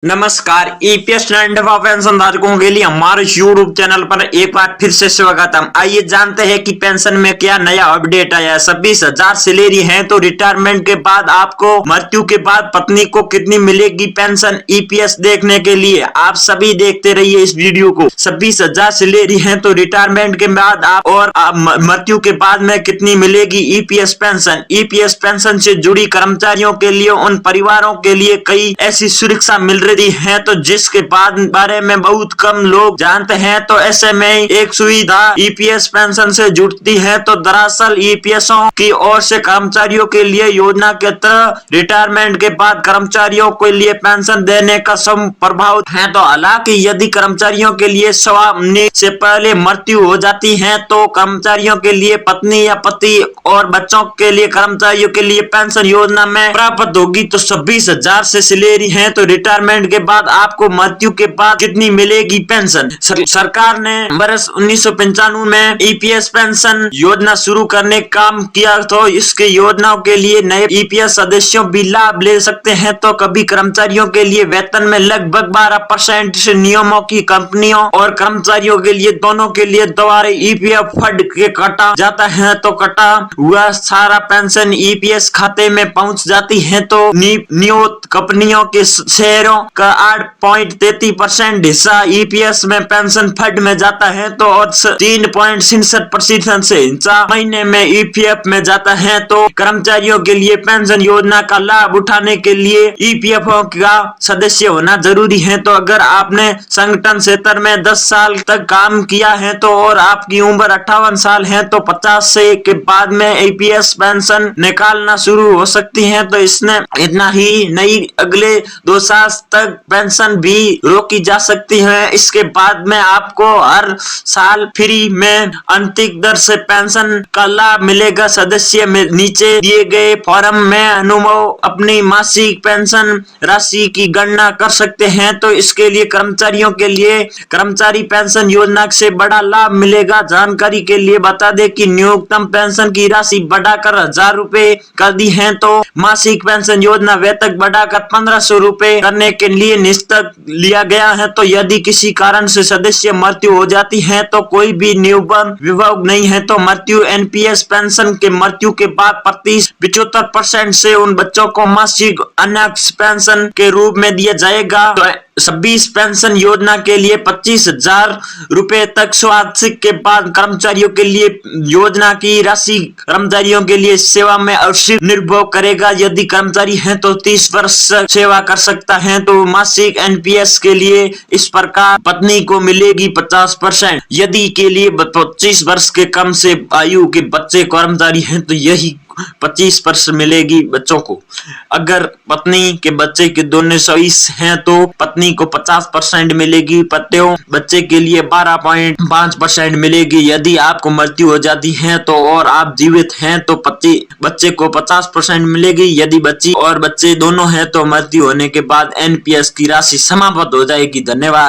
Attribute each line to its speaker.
Speaker 1: नमस्कार। EPS pension धारकों के लिए हमारे यूट्यूब चैनल पर एक बार फिर से स्वागतम। आइए जानते हैं कि पेंशन में क्या नया अपडेट आया है। 26,000 सैलरी है तो रिटायरमेंट के बाद आपको मृत्यु के बाद पत्नी को कितनी मिलेगी पेंशन। ईपीएस देखने के लिए आप सभी देखते रहिए इस वीडियो को। 26,000 सैलरी है तो रिटायरमेंट के बाद आप मृत्यु के बाद में कितनी मिलेगी ईपीएस पेंशन। ईपीएस पेंशन से जुड़ी कर्मचारियों के लिए, उन परिवारों के लिए कई ऐसी सुरक्षा मिल रही है तो जिसके बारे में बहुत कम लोग जानते हैं। तो ऐसे में एक सुविधा ईपीएस पेंशन से जुड़ती है। तो दरअसल ईपीएसओ की ओर से कर्मचारियों के लिए योजना के तहत रिटायरमेंट के बाद कर्मचारियों के लिए पेंशन देने का सब प्रभाव है। तो हालांकि यदि कर्मचारियों के लिए सेवानिवृत्ति से पहले मृत्यु हो जाती है तो कर्मचारियों के लिए पत्नी या पति और बच्चों के लिए कर्मचारियों के लिए पेंशन योजना में प्राप्त होगी। तो 26,000 से सैलरी है तो रिटायरमेंट के बाद आपको मृत्यु के बाद कितनी मिलेगी पेंशन। सरकार ने वर्ष 1995 में ईपीएस पेंशन योजना शुरू करने का काम किया। तो इसके योजनाओं के लिए नए ईपीएस सदस्यों भी लाभ ले सकते हैं। तो कभी कर्मचारियों के लिए वेतन में लगभग 12% से नियमों की कंपनियों और कर्मचारियों के लिए दोनों के लिए दोबारा ईपीएफ फंड के काटा जाता है। तो कटा हुआ सारा पेंशन ईपीएस खाते में पहुंच जाती है। तो नियोजित कंपनियों के शेयरों का 8.33% हिस्सा ईपीएस में पेंशन फंड में जाता है। तो और 3.67% से हिस्सा महीने में ईपीएफ में जाता है। तो कर्मचारियों के लिए पेंशन योजना का लाभ उठाने के लिए ईपीएफओ का सदस्य होना जरूरी है। तो अगर आपने संगठन क्षेत्र में 10 साल तक काम किया है तो और आपकी उम्र 58 साल है तो 50 से के बाद में ईपीएस पेंशन निकालना शुरू हो सकती है। तो इसने इतना ही नहीं, अगले 2 साल तक पेंशन भी रोकी जा सकती है। इसके बाद में आपको हर साल फ्री में अंतिम दर से पेंशन का लाभ मिलेगा। सदस्य में नीचे दिए गए फॉर्म में अनुभव अपनी मासिक पेंशन राशि की गणना कर सकते हैं। तो इसके लिए कर्मचारियों के लिए कर्मचारी पेंशन योजना से बड़ा लाभ मिलेगा। जानकारी के लिए बता दें कि न्यूनतम पेंशन की राशि बढ़ाकर 1,000 रुपए कर दी है। तो मासिक पेंशन योजना वेतन बढ़ाकर 1,500 रुपए करने के लिए निश्चित लिया गया है। तो यदि किसी कारण से सदस्य मृत्यु हो जाती है तो कोई भी निबंधन विभाग नहीं है। तो मृत्यु एनपीएस पेंशन के मृत्यु के बाद 75% से उन बच्चों को मासिक अनाक्ष पेंशन के रूप में दिया जाएगा। तो 26 पेंशन योजना के लिए 25,000 रुपए तक स्वास्थ्य के बाद कर्मचारियों के लिए योजना की राशि कर्मचारियों के लिए सेवा में अवश्य निर्भर करेगा। यदि कर्मचारी है तो 30 वर्ष सेवा कर सकता है। तो मासिक एनपीएस के लिए इस प्रकार पत्नी को मिलेगी 50%। यदि के लिए 25 वर्ष के कम से आयु के बच्चे कर्मचारी हैं तो यही 25% मिलेगी बच्चों को। अगर पत्नी के बच्चे के दोनों 24 हैं तो पत्नी को 50% मिलेगी। पतियों बच्चे के लिए 12.5% मिलेगी। यदि आपको मृत्यु हो जाती है तो और आप जीवित हैं तो बच्चे को 50% मिलेगी। यदि बच्ची और बच्चे दोनों हैं तो मृत्यु होने के बाद एनपीएस की राशि समाप्त हो जाएगी। धन्यवाद।